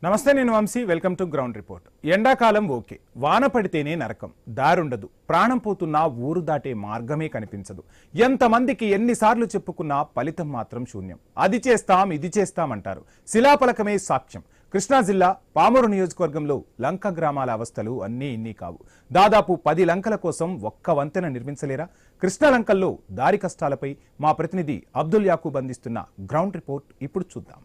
నమస్తే, నేను Vamsi. Welcome to ground report. ఎండాకాలం ఓకే, వాన పడితేనే నరకం, దారుండదు, ప్రాణం పోతున్నా ఊరు దాటే మార్గమే కనిపించదు. ఎంతమందికి ఎన్నిసార్లు చెప్పుకున్నా ఫలితం మాత్రం శూన్యం. అది చేస్తాం ఇది చేస్తామంటారు, శిలాఫలకమే సాక్ష్యం. కృష్ణా జిల్లా పామూరు నియోజకవర్గంలో లంక గ్రామాల అవస్థలు అన్నీ ఇన్ని కావు. దాదాపు 10 లంకల కోసం ఒక్క వంతెన నిర్మించలేరా? కృష్ణా లంకల్లో దారి కష్టాలపై మా ప్రతినిధి అబ్దుల్ యాకూబ్ అందిస్తున్న గ్రౌండ్ రిపోర్ట్ ఇప్పుడు చూద్దాం.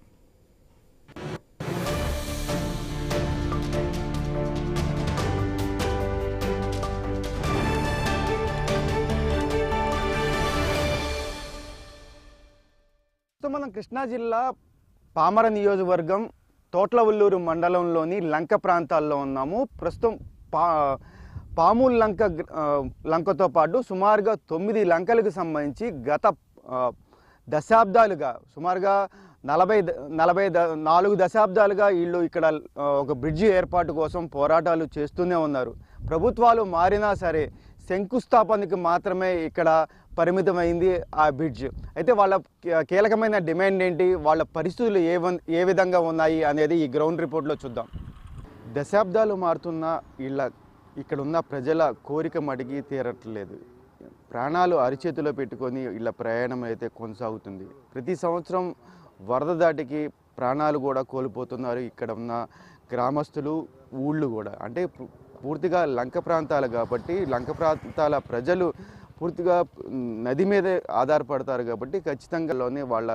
మనం కృష్ణా జిల్లా పామర నియోజకవర్గం తోట్లవల్లూరు మండలంలోని లంక ప్రాంతాల్లో ఉన్నాము. ప్రస్తుతం పామూలు లంకతో పాటు సుమారుగా 9 లంకలకు సంబంధించి గత దశాబ్దాలుగా సుమారుగా 44 దశాబ్దాలుగా వీళ్ళు ఇక్కడ ఒక బ్రిడ్జి ఏర్పాటు కోసం పోరాటాలు చేస్తూనే ఉన్నారు. ప్రభుత్వాలు మారినా సరే శంకుస్థాపనకి మాత్రమే ఇక్కడ పరిమితమైంది ఆ బ్రిడ్జ్. అయితే వాళ్ళ కీలకమైన డిమాండ్ ఏంటి, వాళ్ళ పరిస్థితులు ఏ విధంగా ఉన్నాయి అనేది ఈ గ్రౌండ్ రిపోర్ట్లో చూద్దాం. దశాబ్దాలు మారుతున్న ఇక్కడ ఉన్న ప్రజల కోరిక మడిగి తీరట్లేదు. ప్రాణాలు అరిచేతిలో పెట్టుకొని వీళ్ళ ప్రయాణం అయితే కొనసాగుతుంది. ప్రతి సంవత్సరం వరద దాటికి ప్రాణాలు కూడా కోల్పోతున్నారు ఇక్కడ ఉన్న గ్రామస్తులు, ఊళ్ళు కూడా. అంటే పూర్తిగా లంక ప్రాంతాలు కాబట్టి లంక ప్రాంతాల ప్రజలు పూర్తిగా నది మీదే ఆధారపడతారు కాబట్టి ఖచ్చితంగాలోనే వాళ్ళ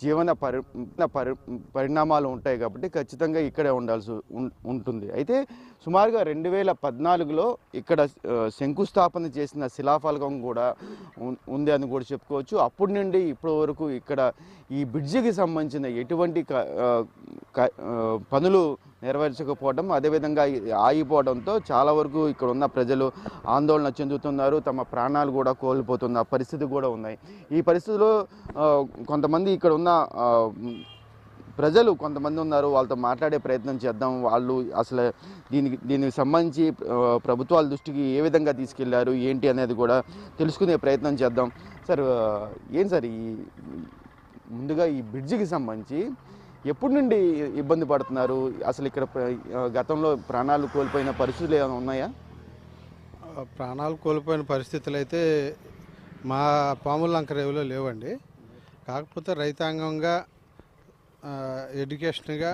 జీవన పరిణామాలు ఉంటాయి కాబట్టి ఖచ్చితంగా ఇక్కడే ఉండాల్సి ఉంటుంది. అయితే సుమారుగా 2014లో ఇక్కడ శంకుస్థాపన చేసిన శిలాఫలకం కూడా ఉంది అని కూడా చెప్పుకోవచ్చు. అప్పటి నుండి ఇప్పటి వరకు ఇక్కడ ఈ బ్రిడ్జికి సంబంధించిన ఎటువంటి పనులు నెరవేర్చకపోవడం, అదేవిధంగా ఆగిపోవడంతో చాలా వరకు ఇక్కడ ఉన్న ప్రజలు ఆందోళన చెందుతున్నారు. తమ ప్రాణాలు కూడా కోల్పోతున్న పరిస్థితి కూడా ఉన్నాయి. ఈ పరిస్థితిలో కొంతమంది ఇక్కడ ఉన్న ప్రజలు కొంతమంది ఉన్నారు, వాళ్ళతో మాట్లాడే ప్రయత్నం చేద్దాం. వాళ్ళు అసలు దీనికి సంబంధించి ప్రభుత్వాల దృష్టికి ఏ విధంగా తీసుకెళ్లారు ఏంటి అనేది కూడా తెలుసుకునే ప్రయత్నం చేద్దాం. సార్, సార్ ముందుగా ఈ బ్రిడ్జికి సంబంధించి ఎప్పటి నుండి ఇబ్బంది పడుతున్నారు? అసలు ఇక్కడ గతంలో ప్రాణాలు కోల్పోయిన పరిస్థితులు ఏమైనా ఉన్నాయా? ప్రాణాలు కోల్పోయిన పరిస్థితులు అయితే మా పాముల లంక రేవులో లేవండి. కాకపోతే రైతాంగంగా, ఎడ్యుకేషన్గా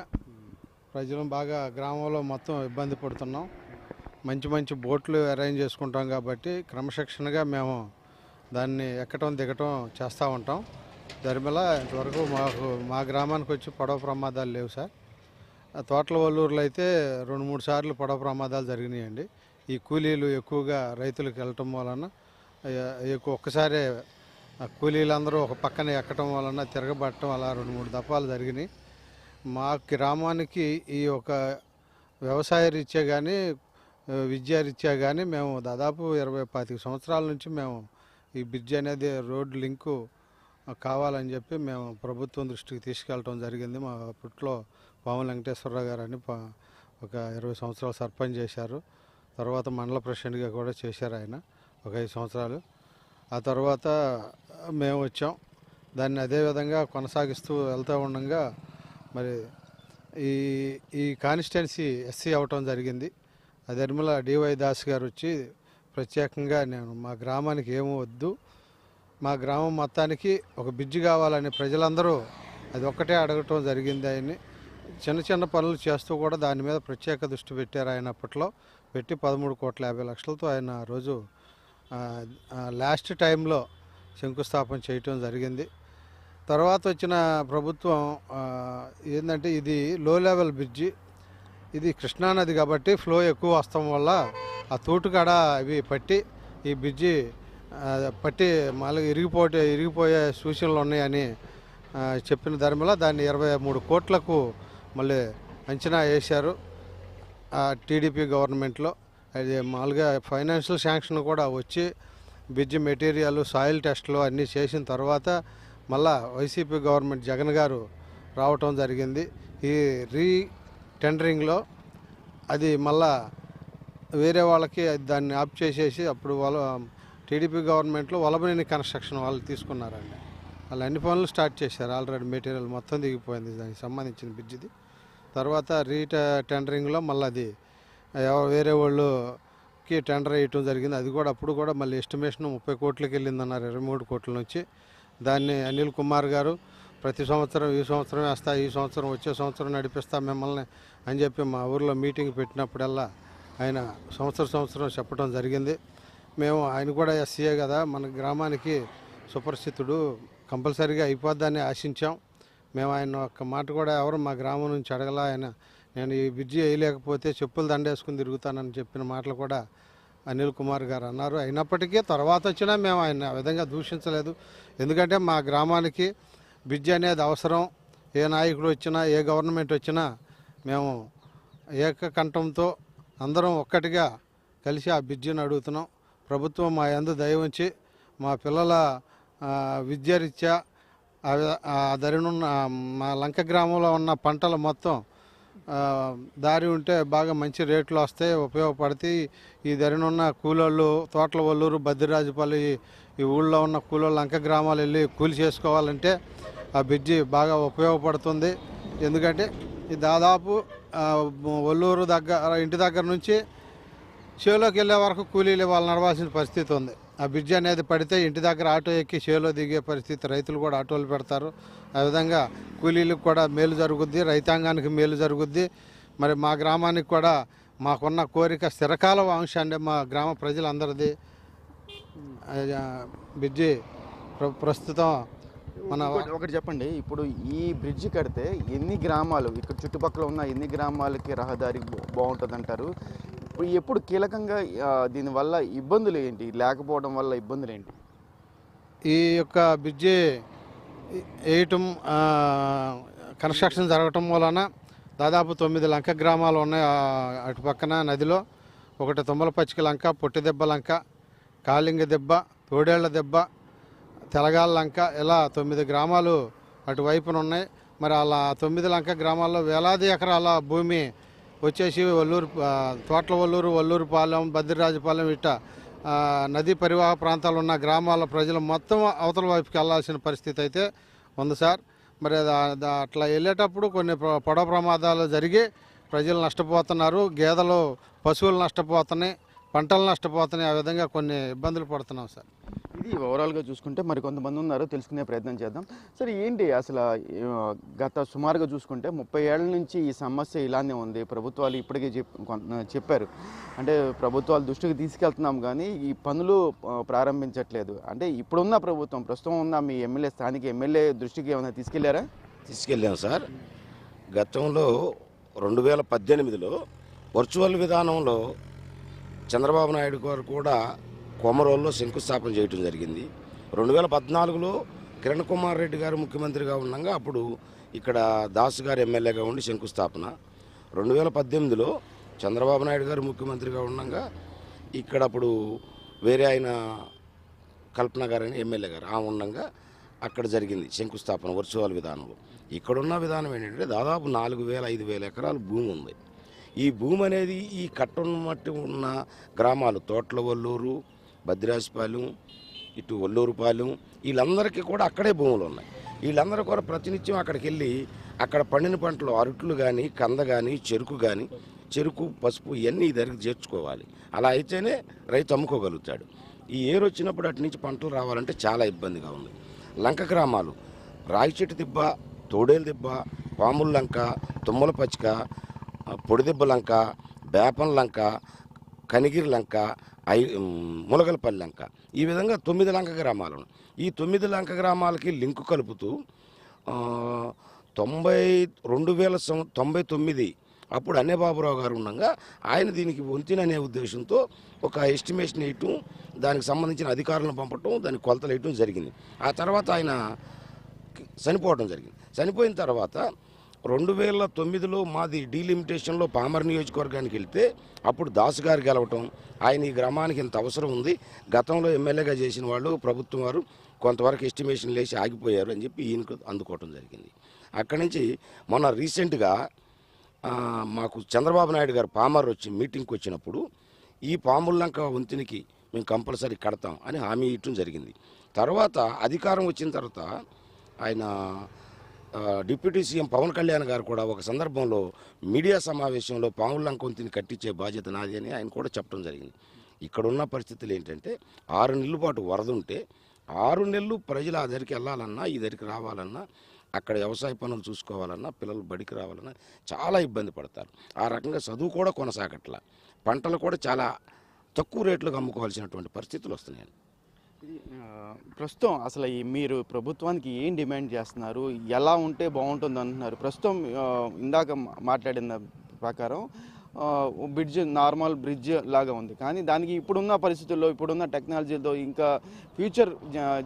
ప్రజలు బాగా గ్రామంలో మొత్తం ఇబ్బంది పడుతున్నాం. మంచి మంచి బోట్లు అరేంజ్ చేసుకుంటాం కాబట్టి క్రమశిక్షణగా మేము దాన్ని ఎక్కటం దిగటం చేస్తూ ఉంటాం. దానివల్ల ఇంతవరకు మా గ్రామానికి వచ్చి పడవ ప్రమాదాలు లేవు సార్. తోట్లవల్లూరులో అయితే 2-3 సార్లు పడవ ప్రమాదాలు జరిగినాయండి. ఈ కూలీలు ఎక్కువగా రైతులకు వెళ్ళటం వలన ఒక్కసారి కూలీలందరూ ఒక పక్కన ఎక్కడం వలన తిరగబట్టడం అలా 2-3 దఫాలు జరిగినాయి. మా గ్రామానికి ఈ ఒక వ్యవసాయ రీత్యా కానీ విద్యారీత్యా కానీ మేము దాదాపు 20-25 సంవత్సరాల నుంచి మేము ఈ బ్రిడ్జ్ అనేది రోడ్ లింకు కావాలని చెప్పి మేము ప్రభుత్వం దృష్టికి తీసుకెళ్ళటం జరిగింది. మా అప్పట్లో పాముల వెంకటేశ్వరరావు గారు అని ఒక 20 సంవత్సరాలు సర్పంచ్ చేశారు. తర్వాత మండల ప్రెసిడెంట్గా కూడా చేశారు ఆయన ఒక 5 సంవత్సరాలు. ఆ తర్వాత మేము వచ్చాం. దాన్ని అదేవిధంగా కొనసాగిస్తూ వెళ్తూ ఉండగా మరి ఈ కాన్స్టిట్యున్సీ ఎస్సీ అవటం జరిగింది. అదర్మల డివై దాస్ గారు వచ్చి ప్రత్యేకంగా మా గ్రామానికి ఏమీ వద్దు, మా గ్రామం మొత్తానికి ఒక బ్రిడ్జి కావాలని ప్రజలందరూ అది ఒక్కటే అడగటం జరిగింది. ఆయన్ని చిన్న చిన్న పనులు చేస్తూ కూడా దాని మీద ప్రత్యేక దృష్టి పెట్టారు. ఆయన అప్పట్లో పెట్టి 13,50,00,000తో ఆయన రోజు లాస్ట్ టైంలో శంకుస్థాపన చేయటం జరిగింది. తర్వాత వచ్చిన ప్రభుత్వం ఏంటంటే ఇది లో లెవెల్ బ్రిడ్జి, ఇది కృష్ణానది కాబట్టి ఫ్లో ఎక్కువ వస్తాం వల్ల ఆ తూటుకాడ అవి పట్టి ఈ బ్రిడ్జి పట్టి మళ్ళీ ఇరిగిపోయే సూచనలు ఉన్నాయని చెప్పిన ధర్మలా దాన్ని 23 కోట్లకు మళ్ళీ అంచనా వేశారు టీడీపీ గవర్నమెంట్లో. అది మామూలుగా ఫైనాన్షియల్ శాంక్షన్ కూడా వచ్చి బ్రిడ్జి మెటీరియల్, సాయిల్ టెస్ట్లు అన్నీ చేసిన తర్వాత మళ్ళా వైసీపీ గవర్నమెంట్ జగన్ గారు రావటం జరిగింది. ఈ టెండరింగ్లో అది మళ్ళా వేరే వాళ్ళకి దాన్ని ఆప్ చేసేసి అప్పుడు టీడీపీ గవర్నమెంట్లో వలబనేని కన్స్ట్రక్షన్ వాళ్ళు తీసుకున్నారండి. వాళ్ళు అన్ని పనులు స్టార్ట్ చేశారు. ఆల్రెడీ మెటీరియల్ మొత్తం దిగిపోయింది దానికి సంబంధించిన బ్రిడ్జిది. తర్వాత టెండరింగ్లో మళ్ళీ అది వేరే వాళ్ళకి టెండర్ వేయటం జరిగింది. అది కూడా అప్పుడు కూడా మళ్ళీ ఎస్టిమేషన్ 30 కోట్లకి వెళ్ళిందన్నారు, 23 కోట్ల నుంచి. దాన్ని అనిల్ కుమార్ గారు ప్రతి సంవత్సరం ఈ సంవత్సరం వేస్తా, ఈ సంవత్సరం వచ్చే సంవత్సరం నడిపిస్తా మిమ్మల్ని అని చెప్పి మా ఊర్లో మీటింగ్ పెట్టినప్పుడల్లా ఆయన సంవత్సరం చెప్పడం జరిగింది. మేము ఆయన కూడా ఎస్సీఏ కదా, మన గ్రామానికి సుపరిచితుడు, కంపల్సరీగా అయిపోద్దని ఆశించాం. మేము ఆయన ఒక్క మాట కూడా ఎవరు మా గ్రామం నుంచి అడగలా. ఆయన నేను ఈ బ్రిడ్జి వేయలేకపోతే చెప్పులు దండేసుకుని తిరుగుతానని చెప్పిన మాటలు కూడా అనిల్ కుమార్ గారు అన్నారు. అయినప్పటికీ తర్వాత వచ్చినా మేము ఆయన ఆ విధంగా దూషించలేదు. ఎందుకంటే మా గ్రామానికి బ్రిడ్జి అనేది అవసరం. ఏ నాయకుడు వచ్చినా, ఏ గవర్నమెంట్ వచ్చినా మేము ఏకకంఠంతో అందరం ఒక్కటిగా కలిసి ఆ బ్రిడ్జిని అడుగుతున్నాం. ప్రభుత్వం మా యందు దయ ఉంచి మా పిల్లల విద్యారీత్యా దరినున్న మా లంక గ్రామంలో ఉన్న పంటలు మొత్తం దారి ఉంటే బాగా మంచి రేట్లు వస్తాయి, ఉపయోగపడతాయి. ఈ దరినున్న కూలోళ్ళు, తోటల వల్లూరు, బద్దిరాజుపల్లి ఈ ఊళ్ళో ఉన్న కూలోళ్ళు లంక గ్రామాలు వెళ్ళి కూలి చేసుకోవాలంటే ఆ బ్రిడ్జి బాగా ఉపయోగపడుతుంది. ఎందుకంటే ఈ దాదాపు వల్లూరు ఇంటి దగ్గర నుంచి చేలోకి వెళ్ళే వరకు కూలీలు వాళ్ళు నడవాల్సిన పరిస్థితి ఉంది. ఆ బ్రిడ్జి అనేది పడితే ఇంటి దగ్గర ఆటో ఎక్కి చేలో దిగే పరిస్థితి, రైతులు కూడా ఆటోలు పెడతారు. ఆ విధంగా కూలీలకు కూడా మేలు జరుగుద్ది, రైతాంగానికి మేలు జరుగుద్ది. మరి మా గ్రామానికి కూడా మాకున్న కోరిక స్థిరకాల అంశాన్ని మా గ్రామ ప్రజలందరిది బ్రిడ్జి ప్రస్తుతం మన ఒకటి చెప్పండి, ఇప్పుడు ఈ బ్రిడ్జి కడితే ఎన్ని గ్రామాలు, ఇక్కడ చుట్టుపక్కల ఉన్న ఎన్ని గ్రామాలకి రహదారి బాగుంటుంది అంటారు? ఎప్పుడు కీలకంగా దీనివల్ల ఇబ్బందులు ఏంటి, లేకపోవడం వల్ల ఇబ్బందులు ఏంటి? ఈ యొక్క బ్రిడ్జి వేయటం కన్స్ట్రక్షన్ జరగటం వలన దాదాపు 9 లంక గ్రామాలు ఉన్నాయి అటు పక్కన నదిలో. ఒకటి తుమ్మలపచ్చిక లంక, పొట్టిదెబ్బ లంక, కాళింగ దెబ్బ, తోడేళ్ల దెబ్బ, తెలగాల లంక, ఇలా 9 గ్రామాలు అటువైపున ఉన్నాయి. మరి అలా 9 లంక గ్రామాల్లో వేలాది ఎకరాల భూమి వచ్చేసి వల్లూరు, తోట్ల వల్లూరు, వల్లూరుపాలెం, బద్దిరాజుపాలెం ఇట్ట నదీ పరివాహ ప్రాంతాలు ఉన్న గ్రామాల ప్రజలు మొత్తం అవతల వైపుకి వెళ్ళాల్సిన పరిస్థితి అయితే ఉంది సార్. మరి అట్లా వెళ్ళేటప్పుడు కొన్ని పొడ ప్రమాదాలు జరిగి ప్రజలు నష్టపోతున్నారు, గేదెలు, పశువులు నష్టపోతున్నాయి, పంటలు నష్టపోతున్నాయి. ఆ విధంగా కొన్ని ఇబ్బందులు పడుతున్నాం సార్. ఇది ఓవరాల్గా చూసుకుంటే మరి కొంతమంది ఉన్నారు, తెలుసుకునే ప్రయత్నం చేద్దాం. సరే, ఏంటి అసలు గత సుమారుగా చూసుకుంటే 30 ఏళ్ల నుంచి ఈ సమస్య ఇలానే ఉంది. ప్రభుత్వాలు ఇప్పటికే చెప్పారు, అంటే ప్రభుత్వాల దృష్టికి తీసుకెళ్తున్నాం కానీ ఈ పనులు ప్రారంభించట్లేదు. అంటే ఇప్పుడున్న ప్రభుత్వం, ప్రస్తుతం ఉన్న మీ ఎమ్మెల్యే, స్థానిక ఎమ్మెల్యే దృష్టికి ఏమైనా తీసుకెళ్లారా? తీసుకెళ్ళాం సార్. గతంలో 2018లో వర్చువల్ విధానంలో చంద్రబాబు నాయుడు గారు కూడా కొమరోల్లో శంకుస్థాపన చేయడం జరిగింది. 2014లో కిరణ్ కుమార్ రెడ్డి గారు ముఖ్యమంత్రిగా ఉండగా అప్పుడు ఇక్కడ దాసు గారు ఎమ్మెల్యేగా ఉండి శంకుస్థాపన. 2018లో చంద్రబాబు నాయుడు గారు ముఖ్యమంత్రిగా ఉండగా ఇక్కడ అప్పుడు వేరే ఆయన కల్పన గారు అని ఎమ్మెల్యే గారు ఉండగా అక్కడ జరిగింది శంకుస్థాపన వర్చువల్ విధానంలో. ఇక్కడున్న విధానం ఏంటంటే దాదాపు 4,000-5,000 ఎకరాలు భూమి ఉంది. ఈ భూమి అనేది ఈ కట్టమట్టి ఉన్న గ్రామాలు తోట్ల వల్లూరు, బద్దిరాజుపాలెం, ఇటు వల్లూరుపాలెం, వీళ్ళందరికీ కూడా అక్కడే భూములు ఉన్నాయి. వీళ్ళందరూ కూడా ప్రతినిత్యం అక్కడికి వెళ్ళి అక్కడ పండిన పంటలు, అరట్లు కానీ, కంద కానీ, చెరుకు కానీ, చెరుకు, పసుపు ఇవన్నీ దగ్గరికి చేర్చుకోవాలి. అలా అయితేనే రైతు అమ్ముకోగలుగుతాడు. ఈ ఏరు వచ్చినప్పుడు అటు నుంచి పంటలు రావాలంటే చాలా ఇబ్బందిగా ఉంది. లంక గ్రామాలు రాయిచెట్టు దిబ్బ, తోడేలు దిబ్బ, పాముల లంక, తుమ్మల పచ్చిక, పొడిదెబ్బ లంక, బేపన్ లంక, కనిగిరి లంక, ములగలపల్లి లంక, ఈ విధంగా 9 లంక గ్రామాలు. ఈ 9 లంక గ్రామాలకి లింకు కలుపుతూ 2099 అప్పుడు అన్నబాబురావు గారు ఉండగా ఆయన దీనికి వంతెన అనే ఉద్దేశంతో ఒక ఎస్టిమేషన్ వేయటం, దానికి సంబంధించిన అధికారులను పంపటం, దానికి కొలతలు వేయటం జరిగింది. ఆ తర్వాత ఆయన చనిపోవడం జరిగింది. చనిపోయిన తర్వాత 2009లో మాది డీలిమిటేషన్లో పామర్ నియోజకవర్గానికి వెళ్తే అప్పుడు దాసు గారు గెలవటం, ఆయన ఈ గ్రామానికి ఇంత అవసరం ఉంది, గతంలో ఎమ్మెల్యేగా చేసిన వాళ్ళు ప్రభుత్వం వారు కొంతవరకు ఎస్టిమేషన్ లేచి ఆగిపోయారు అని చెప్పి ఈయనకు అందుకోవటం జరిగింది. అక్కడి నుంచి మొన్న రీసెంట్గా మాకు చంద్రబాబు నాయుడు గారు పామర్ వచ్చి మీటింగ్కి వచ్చినప్పుడు ఈ పాముల్లంక వంతెనకి మేము కంపల్సరీ కడతాం అని హామీ ఇవ్వటం జరిగింది. తర్వాత అధికారం వచ్చిన తర్వాత ఆయన డిప్యూటీ సీఎం పవన్ కళ్యాణ్ గారు కూడా ఒక సందర్భంలో మీడియా సమావేశంలో పాముల లంకొంతిని కట్టించే బాధ్యత నాది అని ఆయన కూడా చెప్పడం జరిగింది. ఇక్కడున్న పరిస్థితులు ఏంటంటే 6 నెలల పాటు వరద ఉంటే 6 నెలలు ప్రజలు ఆ దగ్గరికి వెళ్ళాలన్నా ఈ దగ్గరికి రావాలన్నా అక్కడ వ్యవసాయ పనులు చూసుకోవాలన్నా పిల్లలు బడికి రావాలన్నా చాలా ఇబ్బంది పడతారు. ఆ రకంగా చదువు కూడా కొనసాగట్ల, పంటలు కూడా చాలా తక్కువ రేట్లకు అమ్ముకోవాల్సినటువంటి పరిస్థితులు వస్తున్నాయి. ప్రస్తుతం అసలు మీరు ప్రభుత్వానికి ఏం డిమాండ్ చేస్తున్నారు, ఎలా ఉంటే బాగుంటుంది అంటున్నారు? ప్రస్తుతం ఇందాక మాట్లాడిన ప్రకారం బ్రిడ్జ్ నార్మల్ బ్రిడ్జ్ లాగా ఉంది, కానీ దానికి ఇప్పుడున్న పరిస్థితుల్లో ఇప్పుడున్న టెక్నాలజీతో ఇంకా ఫ్యూచర్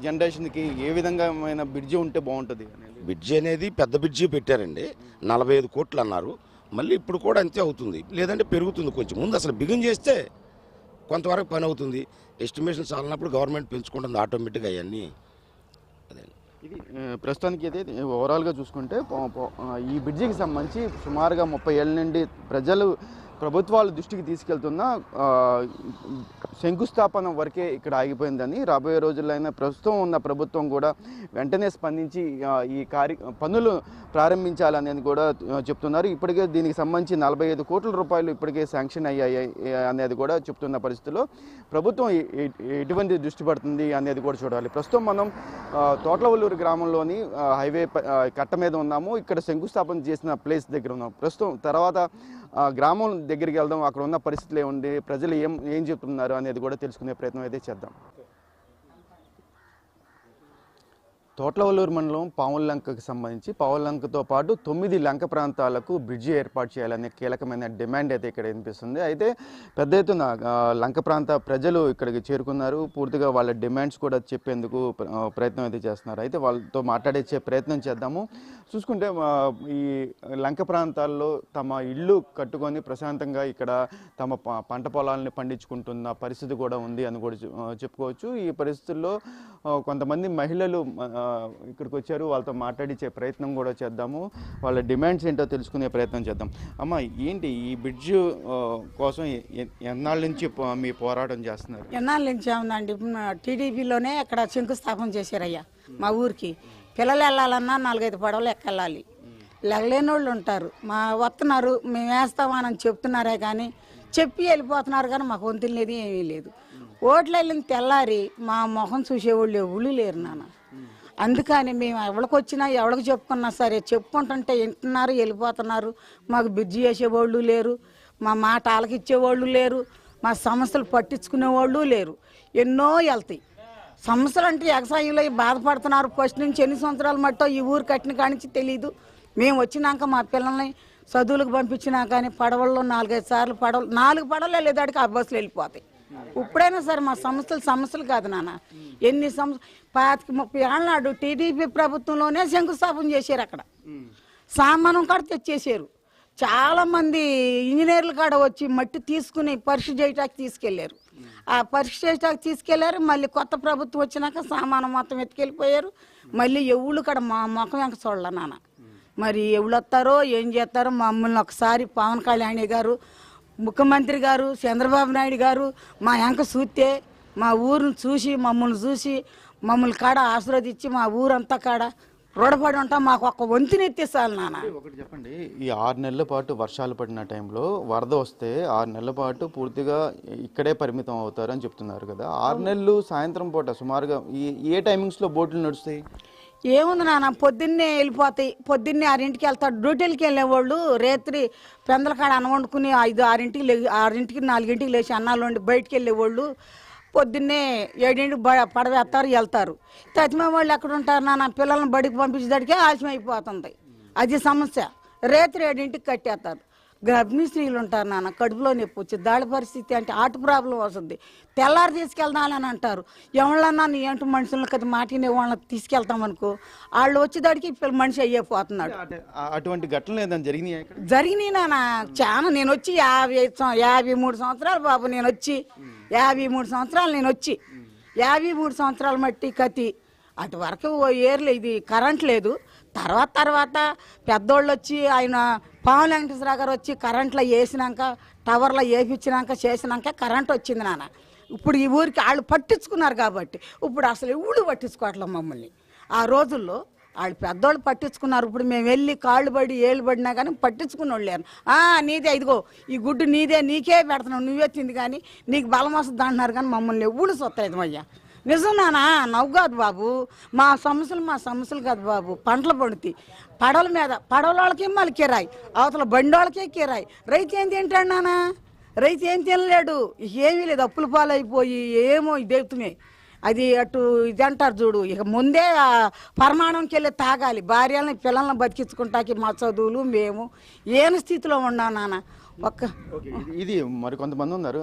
జనరేషన్కి ఏ విధంగా బ్రిడ్జ్ ఉంటే బాగుంటుంది? బ్రిడ్జి అనేది పెద్ద బ్రిడ్జి పెట్టారండి, 45 కోట్లు అన్నారు. మళ్ళీ ఇప్పుడు కూడా అంతే అవుతుంది, లేదంటే పెరుగుతుంది. కొంచెం ముందు అసలు బిగిన్ చేస్తే కొంతవరకు పని అవుతుంది. ఎస్టిమేషన్ చాలినప్పుడు గవర్నమెంట్ పెంచుకుంటుంది ఆటోమేటిక్గా అవన్నీ. అదే ఇది ప్రస్తుతానికి అయితే ఓవరాల్గా చూసుకుంటే ఈ బ్రిడ్జికి సంబంధించి సుమారుగా 30 ఏళ్ళ నుండి ప్రభుత్వాల దృష్టికి తీసుకెళ్తున్న శంకుస్థాపన వరకే ఇక్కడ ఆగిపోయిందని, రాబోయే రోజుల్లో అయినా ప్రస్తుతం ఉన్న ప్రభుత్వం కూడా వెంటనే స్పందించి ఈ పనులు ప్రారంభించాలనేది కూడా చెప్తున్నారు. ఇప్పటికే దీనికి సంబంధించి 45 కోట్ల రూపాయలు ఇప్పటికే శాంక్షన్ అయ్యాయి అనేది కూడా చెప్తున్న పరిస్థితుల్లో ప్రభుత్వం ఎటువంటి దృష్టి పడుతుంది అనేది కూడా చూడాలి. ప్రస్తుతం మనం తోట్లవల్లూరు గ్రామంలోని హైవే కట్ట మీద ఉన్నాము. ఇక్కడ శంకుస్థాపన చేసిన ప్లేస్ దగ్గర ఉన్నాము. ప్రస్తుతం తర్వాత గ్రామం దగ్గరికి వెళ్దాం, అక్కడ ఉన్న పరిస్థితులు ఏముంది, ప్రజలు ఏం చెప్తున్నారు అనేది కూడా తెలుసుకునే ప్రయత్నం అయితే చేద్దాం. తోట్లవల్లూరు మండలం పావులంకకు సంబంధించి పావులంకతో పాటు 9 లంక ప్రాంతాలకు బ్రిడ్జి ఏర్పాటు చేయాలనే కీలకమైన డిమాండ్ అయితే ఇక్కడ వినిపిస్తుంది. అయితే పెద్ద ఎత్తున లంక ప్రాంత ప్రజలు ఇక్కడికి చేరుకున్నారు. పూర్తిగా వాళ్ళ డిమాండ్స్ కూడా చెప్పేందుకు ప్రయత్నం అయితే చేస్తున్నారు. అయితే వాళ్ళతో మాట్లాడే ప్రయత్నం చేద్దాము. చూసుకుంటే ఈ లంక ప్రాంతాల్లో తమ ఇల్లు కట్టుకొని ప్రశాంతంగా ఇక్కడ తమ పంట పొలాలని పండించుకుంటున్న పరిస్థితి కూడా ఉంది అని కూడా చెప్పుకోవచ్చు. ఈ పరిస్థితుల్లో కొంతమంది మహిళలు ఇక్కడికి వచ్చారు, వాళ్ళతో మాట్లాడించే ప్రయత్నం కూడా చేద్దాము. వాళ్ళ డిమాండ్స్ ఏంటో తెలుసుకునే ప్రయత్నం చేద్దాం. అమ్మ, ఏంటి ఈ బ్రిడ్జ్ కోసం ఎన్నాళ్ళ నుంచి మీ పోరాటం చేస్తున్నారు? ఎన్నాళ్ళ నుంచి ఉందండి, టీడీపీలోనే అక్కడ శంకుస్థాపన చేశారయ్యా. మా ఊరికి పిల్లలు వెళ్ళాలన్నా 4-5 పడవలు ఎక్కెళ్ళాలి. లేని వాళ్ళు ఉంటారు, వస్తున్నారు మేము వేస్తామని చెప్తున్నారే కానీ చెప్పి వెళ్ళిపోతున్నారు, కానీ మాకు వంతులు లేదు, ఏమీ లేదు. ఓట్లు వెళ్ళిన తెల్లారి మా మొహం చూసేవాళ్ళు ఎవరు లేరు నాన్న. అందుకని మేము ఎవరికి వచ్చినా ఎవరికి చెప్పుకున్నా సరే చెప్పుకుంటుంటే వింటున్నారు, వెళ్ళిపోతున్నారు. మాకు బ్రిడ్జి వేసేవాళ్ళు లేరు, మా మాట ఆలకిచ్చేవాళ్ళు లేరు, మా సమస్యలు పట్టించుకునేవాళ్ళు లేరు. ఎన్నో వెళ్తాయి సమస్యలు అంటే వ్యవసాయంలో బాధపడుతున్నారు. ఫస్ట్ నుంచి ఎన్ని సంవత్సరాలు మట్టో ఈ ఊరు కట్టిన కానించి తెలియదు. మేము వచ్చినాక మా పిల్లల్ని చదువులకు పంపించినా కానీ పడవల్లో 4-5 సార్లు 4 పడవలు వెళ్ళేదాడికి ఆ బస్సులు వెళ్ళిపోతాయి. ఇప్పుడైనా సరే మా సమస్యలు కాదు నాన్న. ఎన్ని 25-30 ఏళ్ళ నాడు టీడీపీ ప్రభుత్వంలోనే శంకుస్థాపన చేశారు. అక్కడ సామానం కాడ తెచ్చేసారు. చాలామంది ఇంజనీర్లు కాడ వచ్చి మట్టి తీసుకుని పరీక్ష చేయటానికి తీసుకెళ్లారు. ఆ పరీక్ష చేయటానికి తీసుకెళ్లారు. మళ్ళీ కొత్త ప్రభుత్వం వచ్చినాక సామానం మొత్తం ఎత్తుకెళ్ళిపోయారు. మళ్ళీ ఎవళ్ళు కాడ మా ముఖం వెంక చూడాల నాన్న. మరి ఎవరు వస్తారో ఏం చేస్తారో మమ్మల్ని ఒకసారి పవన్ కళ్యాణ్ గారు, ముఖ్యమంత్రి గారు, చంద్రబాబు నాయుడు గారు మా వెంక చూస్తే మా ఊరిని చూసి మమ్మల్ని కాడ ఆశీర్వదించి మా ఊరంతా కాడ రోడపడి ఉంటాం. మాకు ఒక వంతుని ఎత్తేసాలి నాన్న. ఒకటి చెప్పండి, ఈ 6 నెలల పాటు వర్షాలు పడిన టైంలో వరద వస్తే 6 నెలల పాటు పూర్తిగా ఇక్కడే పరిమితం అవుతారు అని చెప్తున్నారు కదా. 6 నెలలు సాయంత్రం పూట సుమారుగా ఏ టైమింగ్స్లో బోట్లు నడుస్తాయి? ఏముంది నాన్న, పొద్దున్నే వెళ్ళిపోతాయి. పొద్దున్నే 6ంటికి వెళ్తారు. డ్యూటీలకి వెళ్ళేవాళ్ళు రాత్రి పెందల కాడ అన్నం వండుకుని 5-6ంటికి 4ంటికి లేచి అన్నాలు వండి బయటికి వెళ్ళేవాళ్ళు. పొద్దున్నే 7ంటికి పడవేస్తారు, వెళ్తారు. తతిమే వాళ్ళు ఎక్కడ ఉంటారు నాన్న? పిల్లల్ని బడికి పంపించేదాడికే ఆలస్యం అయిపోతుంది. అది సమస్య. రాత్రి 7ంటికి కట్టేస్తారు. గర్భిణీ స్త్రీలు ఉంటారు నాన్న, కడుపులో నొప్పి వచ్చి దాడి పరిస్థితి అంటే హార్ట్ ప్రాబ్లం వస్తుంది. తెల్లారి తీసుకెళ్దామని అంటారు. ఎవరన్నా నీ ఏంటో మనుషులను కదా మాటిని వాళ్ళని తీసుకెళ్తామనుకో, వాళ్ళు వచ్చేదాడికి మనిషి అయ్యేపోతున్నాడు. అటువంటి ఘటనలు ఏదైనా జరిగినాయి నాన్న చాలా. నేను వచ్చి 53 సంవత్సరాలు బాబు, నేను వచ్చి 53 సంవత్సరాలు, నేను వచ్చి 53 సంవత్సరాల మట్టి కతి. అటు వరకు ఏర్లు ఇది కరెంట్ లేదు. తర్వాత పెద్దోళ్ళు వచ్చి ఆయన పవన్ వెంకటేశ్వర గారు వచ్చి కరెంట్లో వేసినాక టవర్లో వేపించినాక చేసినాక కరెంట్ వచ్చింది నాన్న. ఇప్పుడు ఈ ఊరికి వాళ్ళు పట్టించుకున్నారు కాబట్టి ఇప్పుడు అసలు ఎవడు పట్టించుకోవట్లేదు మమ్మల్ని. ఆ రోజుల్లో వాళ్ళు పెద్దోళ్ళు పట్టించుకున్నారు. ఇప్పుడు మేము వెళ్ళి కాళ్ళు పడి ఏళ్ళు పడినా కానీ పట్టించుకుని వాళ్ళు లేరు. నీదే, ఇదిగో ఈ గుడ్డు నీదే, నీకే పెడుతున్నావు, నువ్వే తింది కానీ నీకు బలం వస్తుంది అంటున్నారు. కానీ మమ్మల్ని ఎవ్వడు సొత్తలేదు అయ్యా. నిజం నానా, నవ్వు కాదు బాబు. మా సమస్యలు కాదు బాబు. పంటలు పండుతాయి పడవల మీద, పడవల వాళ్ళకి మళ్ళీ కిరాయి, అవతల బండి వాళ్ళకే కిరాయి. రైతు ఏం తింటాడు నానా? రైతు ఏం తినలేడు. ఏమీ లేదు, అప్పుల పాలైపోయి ఏమో ఇదేవుతున్నాయి. అది అటు ఇది అంటారు చూడు, ఇక ముందే పరిమాణంకి వెళ్ళి తాగాలి. భార్యలని పిల్లల్ని బతికించుకుంటాకి మా చదువులు మేము ఏం స్థితిలో ఉన్నాం నాన్న. ఇది మరి కొంతమంది ఉన్నారు.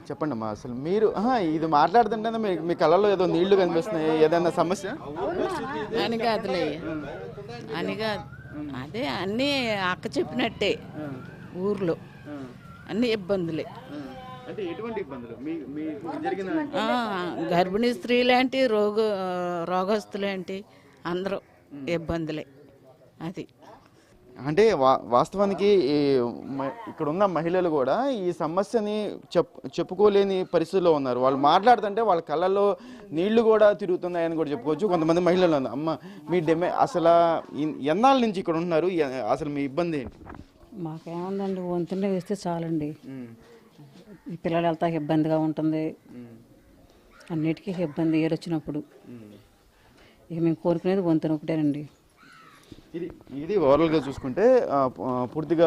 చెప్పండి అమ్మా, అసలు మీరు ఇది మాట్లాడుతుంటే మీ కళ్ళలో ఏదో నీళ్లు కనిపిస్తున్నాయి, ఏదైనా సమస్య అని కాదులే అని కాదు, అదే అన్నీ అక్క చెప్పినట్టే. ఊర్లో అన్ని ఇబ్బందులే. అంటే ఎటువంటి ఇబ్బందులు మీకు జరిగిన? గర్భిణీ స్త్రీలేంటి, రోగస్తులేంటి అందరూ ఇబ్బందులే. అది అంటే వాస్తవానికి ఇక్కడ ఉన్న మహిళలు కూడా ఈ సమస్యని చెప్పుకోలేని పరిస్థితిలో ఉన్నారు. వాళ్ళు మాట్లాడుతుంటే వాళ్ళ కళ్ళల్లో నీళ్లు కూడా తిరుగుతున్నాయని కూడా చెప్పుకోవచ్చు. కొంతమంది మహిళలు ఉన్నారు. అమ్మ, మీ అసలు ఎన్నాళ్ళ నుంచి ఇక్కడ ఉంటున్నారు? అసలు మీ ఇబ్బంది ఏంటి? మాకేముందండి, వంతునే వేస్తే చాలండి. ఈ పిల్లలు వెళ్తాకి ఇబ్బందిగా ఉంటుంది, అన్నిటికీ ఇబ్బంది ఏరొచ్చినప్పుడు. ఇక మేము కోరుకునేది వంతున ఒకటేనండి. ఇది ఓవరాల్గా చూసుకుంటే పూర్తిగా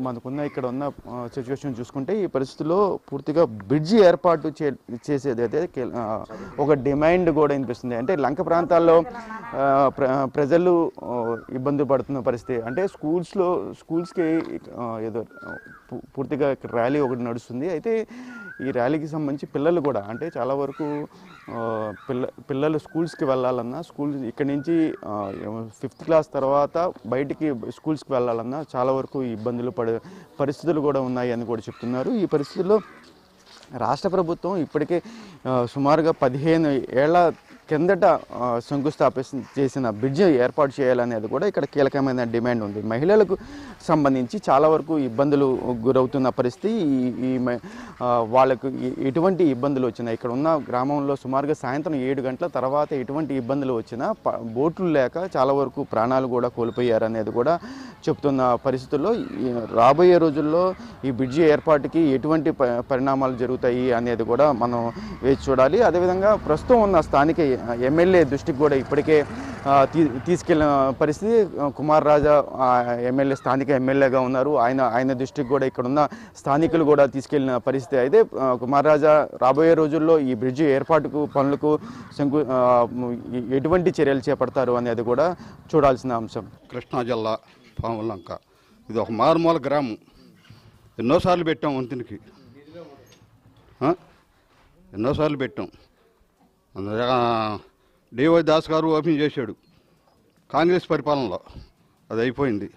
మనకున్న ఇక్కడ ఉన్న సిచ్యువేషన్ చూసుకుంటే ఈ పరిస్థితుల్లో పూర్తిగా బ్రిడ్జి ఏర్పాటు చేసేది అయితే ఒక డిమాండ్ కూడా వినిపిస్తుంది. అంటే లంక ప్రాంతాల్లో ప్రజలు ఇబ్బంది పడుతున్న పరిస్థితి. అంటే స్కూల్స్కి ఏదో పూర్తిగా ర్యాలీ ఒకటి నడుస్తుంది. అయితే ఈ ర్యాలీకి సంబంధించి పిల్లలు కూడా, అంటే చాలా వరకు పిల్లలు స్కూల్స్కి వెళ్ళాలన్నా, ఇక్కడి నుంచి 5th క్లాస్ తర్వాత బయటికి స్కూల్స్కి వెళ్ళాలన్నా చాలా వరకు ఇబ్బందులు పడే పరిస్థితులు కూడా ఉన్నాయి అని కూడా చెప్తున్నారు. ఈ పరిస్థితుల్లో రాష్ట్ర ప్రభుత్వం ఇప్పటికే సుమారుగా 15 ఏళ్ల కిందట శంకుస్థాపన చేసిన బ్రిడ్జ్ ఏర్పాటు చేయాలనేది కూడా ఇక్కడ కీలకమైన డిమాండ్ ఉంది. మహిళలకు సంబంధించి చాలా వరకు ఇబ్బందులు గురవుతున్న పరిస్థితి. వాళ్ళకు ఎటువంటి ఇబ్బందులు వచ్చినా, ఇక్కడ ఉన్న గ్రామంలో సుమారుగా సాయంత్రం 7 గంటల తర్వాత ఎటువంటి ఇబ్బందులు వచ్చినా బోట్లు లేక చాలా వరకు ప్రాణాలు కూడా కోల్పోయారనేది కూడా చెప్తున్న పరిస్థితుల్లో రాబోయే రోజుల్లో ఈ బ్రిడ్జి ఏర్పాటుకి ఎటువంటి పరిణామాలు జరుగుతాయి అనేది కూడా మనం వేచి చూడాలి. అదేవిధంగా ప్రస్తుతం ఉన్న స్థానిక ఎమ్మెల్యే దృష్టికి కూడా ఇప్పటికే తీసుకెళ్లిన పరిస్థితి. కుమార్ రాజా ఎమ్మెల్యే, స్థానిక ఎమ్మెల్యేగా ఉన్నారు. ఆయన దృష్టికి కూడా ఇక్కడ ఉన్న స్థానికులు కూడా తీసుకెళ్లిన పరిస్థితి. అయితే కుమార్ రాజా రాబోయే రోజుల్లో ఈ బ్రిడ్జి ఏర్పాటుకు పనులకు ఎటువంటి చర్యలు చేపడతారు అనేది కూడా చూడాల్సిన అంశం. కృష్ణా జిల్లా పాములంక, ఇది ఒక మారుమూల గ్రామం. ఎన్నోసార్లు పెట్టాం వంతునికి, ఎన్నోసార్లు పెట్టాం. డివై దాస్ గారు ఓపెన్ చేశాడు కాంగ్రెస్ పరిపాలనలో, అది అయిపోయింది.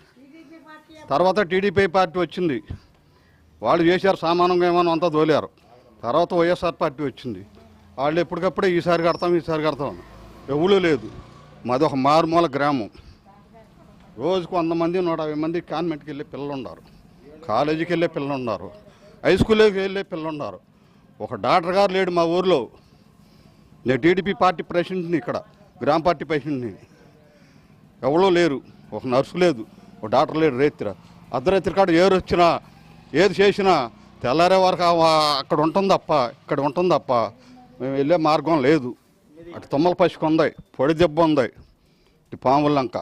తర్వాత టీడీపీ పార్టీ వచ్చింది, వాళ్ళు చేశారు సామానంగా ఏమన్నా అంతా దోలారు. తర్వాత వైఎస్ఆర్ పార్టీ వచ్చింది, వాళ్ళు ఎప్పటికప్పుడే ఈసారి కడతాం ఎవరు లేదు. మాది ఒక మారుమూల గ్రామం. రోజుకు 100 మంది 150 మంది కాన్వెంట్కి వెళ్ళే పిల్లలు ఉన్నారు, కాలేజీకి వెళ్ళే పిల్లలు ఉన్నారు, హై స్కూల్కి వెళ్ళే పిల్లలు ఉన్నారు. ఒక డాక్టర్ గారు లేడు మా ఊర్లో. నేను టీడీపీ పార్టీ ప్రెసిడెంట్ని, ఇక్కడ గ్రామ పార్టీ ప్రెసిడెంట్ని. ఎవరో లేరు, ఒక నర్సు లేదు, ఒక డాక్టర్ లేడు. అర్ధరాత్రి కాడ ఏరు వచ్చినా ఏది చేసినా తెల్లారే వరకు అక్కడ ఉంటుంది తప్ప ఇక్కడ ఉంటుంది తప్ప మేము వెళ్ళే మార్గం లేదు. అటు తుమ్మల పసుకు ఉంది, పొడి దెబ్బ ఉంది, ఇటు పాములంక.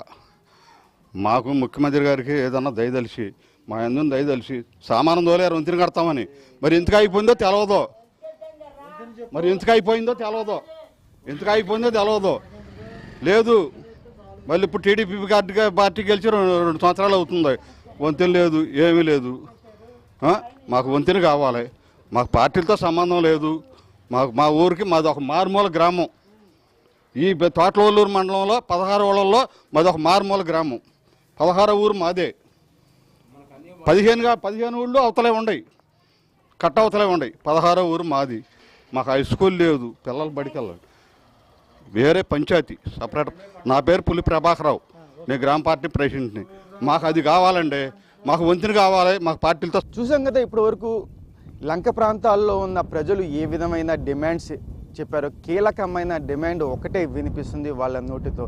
మాకు ముఖ్యమంత్రి గారికి ఏదన్నా దయదలిసి, మా అందరం దయదలిసి సామానం తోలేరు వంతిని కడతామని. మరి ఎందుకు అయిపోయిందో తెలవదో, ఎందుకు అయిపోయిందో తెలవదో లేదు. మళ్ళీ ఇప్పుడు టీడీపీ పార్టీ గెలిచి 2 సంవత్సరాలు అవుతుంది, వంతెన లేదు, ఏమీ లేదు. మాకు వంతెన కావాలి, మాకు పార్టీలతో సంబంధం లేదు. మా ఊరికి మాది ఒక మారుమూల గ్రామం. ఈ తోటలూరు మండలంలో 16 ఊళ్ళల్లో మాది ఒక మారుమూల గ్రామం. 16 ఊరు మాదే. 15 ఊళ్ళు అవతలే ఉండయి, కట్ట అవతలే ఉండయి. 16 ఊరు మాది. మాకు హై స్కూల్ లేదు, పిల్లలు బడికెళ్ళాలి. వేరే పంచాయతీ సపరేట్. నా పేరు పులి ప్రభాకరరావు, నేను గ్రామ పార్టీ ప్రెసిడెంట్ని. మాకు అది కావాలండి, మాకు వంతెన కావాలి. మాకు పార్టీలతో చూసాం కదా ఇప్పటి వరకు లంక ప్రాంతాల్లో ఉన్న ప్రజలు ఏ విధమైన డిమాండ్స్ చెప్పారో కీలకమైన డిమాండ్ ఒకటే వినిపిస్తుంది వాళ్ళ నోటితో.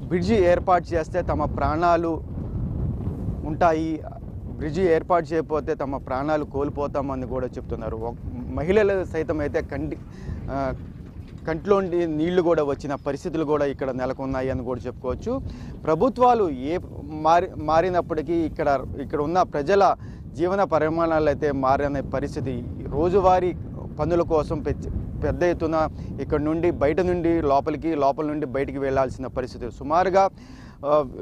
బ్రిడ్జి ఏర్పాటు చేస్తే తమ ప్రాణాలు ఉంటాయి, బ్రిడ్జి ఏర్పాటు చేయకపోతే తమ ప్రాణాలు కోల్పోతామని కూడా చెప్తున్నారు. మహిళలు సైతం అయితే కంట్లో నీళ్లు కూడా వచ్చిన పరిస్థితులు కూడా ఇక్కడ నెలకొన్నాయి అని కూడా చెప్పుకోవచ్చు. ప్రభుత్వాలు మారినప్పటికీ ఇక్కడ ఉన్న ప్రజల జీవన పరిమాణాలు అయితే మారనే పరిస్థితి. రోజువారీ పనుల కోసం పెద్ద ఎత్తున ఇక్కడ నుండి బయట నుండి లోపల నుండి బయటికి వెళ్లాల్సిన పరిస్థితి. సుమారుగా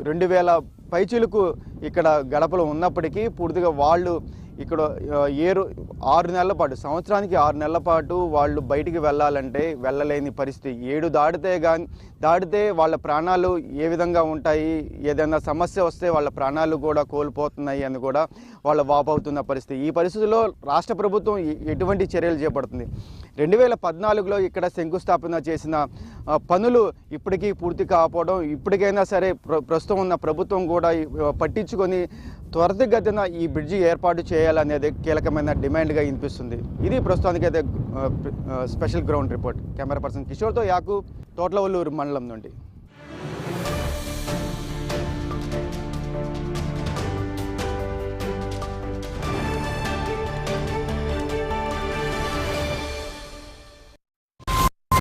2000 పైచులకు ఇక్కడ గడపలు ఉన్నప్పటికీ పూర్తిగా వాళ్ళు ఇక్కడ 6 నెలల పాటు, సంవత్సరానికి 6 నెలల పాటు వాళ్ళు బయటికి వెళ్ళాలంటే వెళ్ళలేని పరిస్థితి. 7 దాటితే వాళ్ళ ప్రాణాలు ఏ విధంగా ఉంటాయి, ఏదైనా సమస్య వస్తే వాళ్ళ ప్రాణాలు కూడా కోల్పోతున్నాయి అని కూడా వాళ్ళు వాపవుతున్న పరిస్థితి. ఈ పరిస్థితుల్లో రాష్ట్ర ప్రభుత్వం ఎటువంటి చర్యలు చేపడుతుంది? 2014లో ఇక్కడ శంకుస్థాపన చేసిన పనులు ఇప్పటికీ పూర్తి కాకపోవడం, ఇప్పటికైనా సరే ప్రస్తుతం ఉన్న ప్రభుత్వం కూడా పట్టించుకొని త్వరితగతిన ఈ బ్రిడ్జి ఏర్పాటు చేయాలనేది కీలకమైన డిమాండ్గా వినిపిస్తుంది. ఇది ప్రస్తుతానికైతే special ground report. Camera person కిషోర్తో యాకూబ్, తోట్లవల్లూరు మండలం నుండి.